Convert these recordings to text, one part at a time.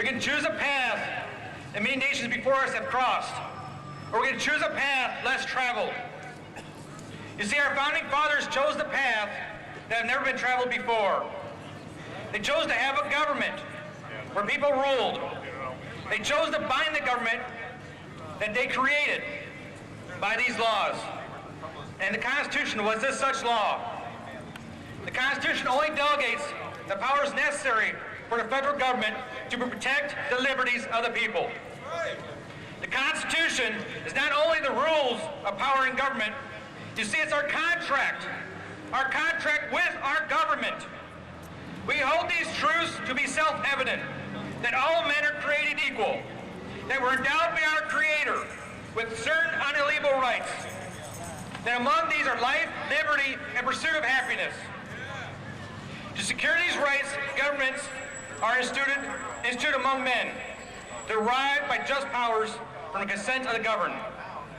can choose a path that many nations before us have crossed, or we can choose a path less traveled. You see, our founding fathers chose the path that have never been traveled before. They chose to have a government where people ruled. They chose to bind the government that they created by these laws. And the Constitution was this such law. The Constitution only delegates the powers necessary for the federal government to protect the liberties of the people. The Constitution is not only the rules of power in government. You see, it's our contract with our government. We hold these truths to be self-evident, that all men are created equal, that we're endowed by our Creator with certain unalienable rights, that among these are life, liberty, and pursuit of happiness. To secure these rights, governments are instituted among men, derived by just powers from the consent of the governed.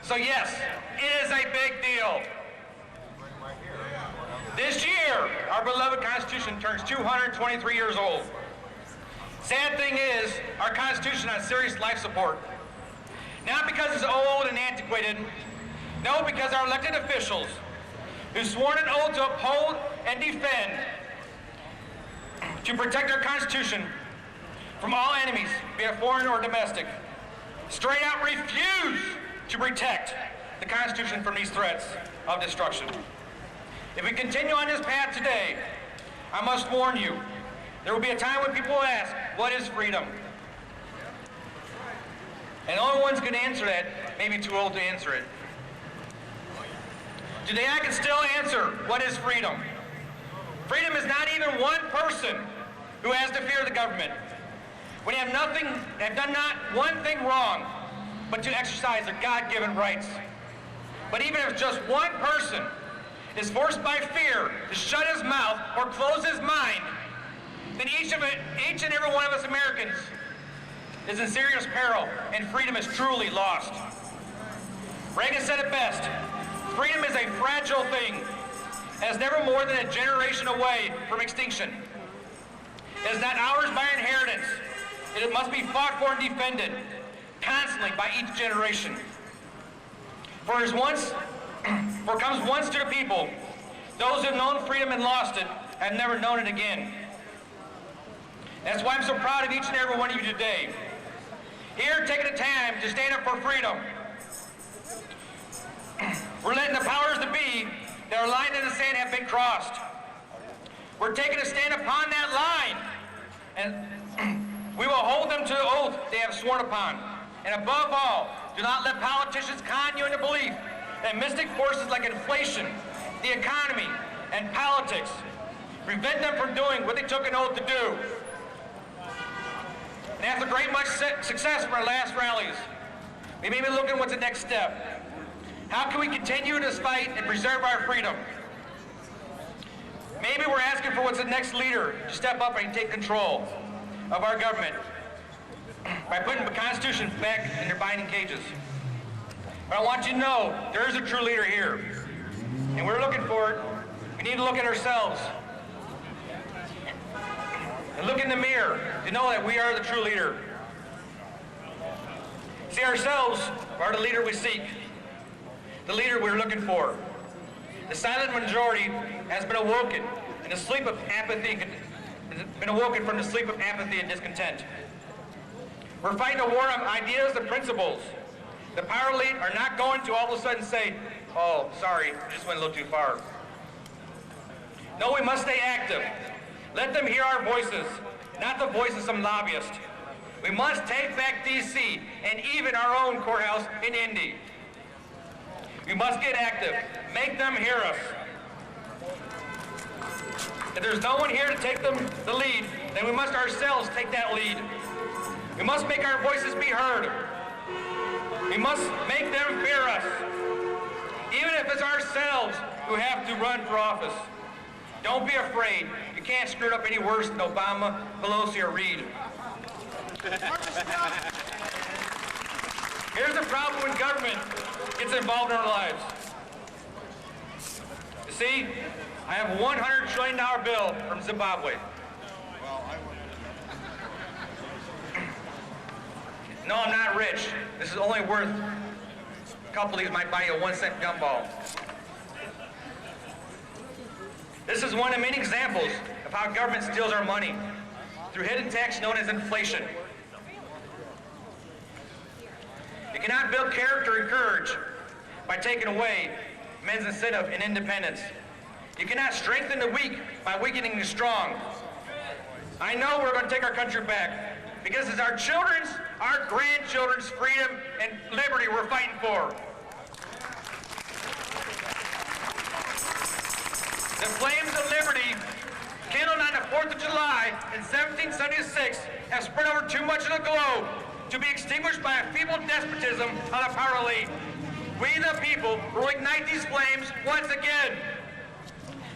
So yes, it is a big deal. This year, our beloved Constitution turns 223 years old. Sad thing is, our Constitution has serious life support. Not because it's old and antiquated, no, because our elected officials, who sworn an oath to uphold and defend, to protect our Constitution from all enemies, be it foreign or domestic, straight out refuse to protect the Constitution from these threats of destruction. If we continue on this path today, I must warn you, there will be a time when people will ask, what is freedom? And the only one's going to answer that, maybe too old to answer it. Today I can still answer, what is freedom? Freedom is not even one person who has to fear the government. When they have done not one thing wrong, but to exercise their God-given rights. But even if just one person is forced by fear to shut his mouth or close his mind, then each and every one of us Americans is in serious peril, and freedom is truly lost. Reagan said it best, freedom is a fragile thing, and is never more than a generation away from extinction. It is not ours by inheritance. It must be fought for and defended constantly by each generation. For comes once to the people, those who have known freedom and lost it have never known it again. That's why I'm so proud of each and every one of you today. Here, taking the time to stand up for freedom. We're letting the powers that be, that are lined in the sand, have been crossed. We're taking a stand upon that line, and we will hold them to the oath they have sworn upon. And above all, do not let politicians con you into belief that mystic forces like inflation, the economy, and politics prevent them from doing what they took an oath to do. And after great much success from our last rallies, we may be looking what's the next step. How can we continue this fight and preserve our freedom? Maybe we're asking for what's the next leader to step up and take control of our government by putting the Constitution back in their binding cages. But I want you to know, there is a true leader here. And we're looking for it. We need to look at ourselves. And look in the mirror to know that we are the true leader. See, ourselves are the leader we seek. The leader we're looking for. The silent majority has been awoken in the sleep of apathy, from the sleep of apathy and discontent. We're fighting a war on ideas and principles. The power elite are not going to all of a sudden say, oh, sorry, we just went a little too far. No, we must stay active. Let them hear our voices, not the voice of some lobbyist. We must take back D.C. and even our own courthouse in Indy. We must get active. Make them hear us. If there's no one here to take the lead, then we must ourselves take that lead. We must make our voices be heard. We must make them fear us. Even if it's ourselves who have to run for office. Don't be afraid. You can't screw it up any worse than Obama, Pelosi, or Reid. Here's the problem when government gets involved in our lives. You see, I have a $100 trillion bill from Zimbabwe. No, I'm not rich. This is only worth a couple of these might buy you a 1-cent gumball. This is one of many examples of how government steals our money through hidden tax known as inflation. You cannot build character and courage by taking away men's incentive and independence. You cannot strengthen the weak by weakening the strong. I know we're going to take our country back because it's our children's, our grandchildren's freedom and liberty we're fighting for. The flames of liberty kindled on the 4th of July in 1776 have spread over too much of the globe to be extinguished by a feeble despotism of the power elite. We the people will ignite these flames once again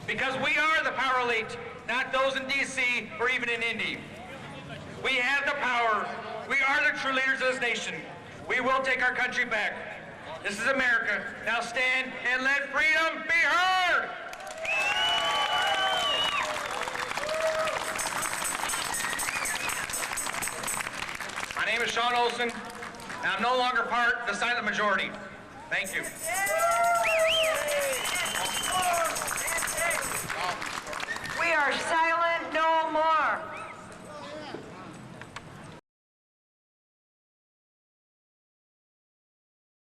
because we are the power elite, not those in D.C. or even in Indy. We have the power. We are the true leaders of this nation. We will take our country back. This is America. Now stand and let freedom be heard. My name is Shawn Olson, and I'm no longer part of the silent majority. Thank you.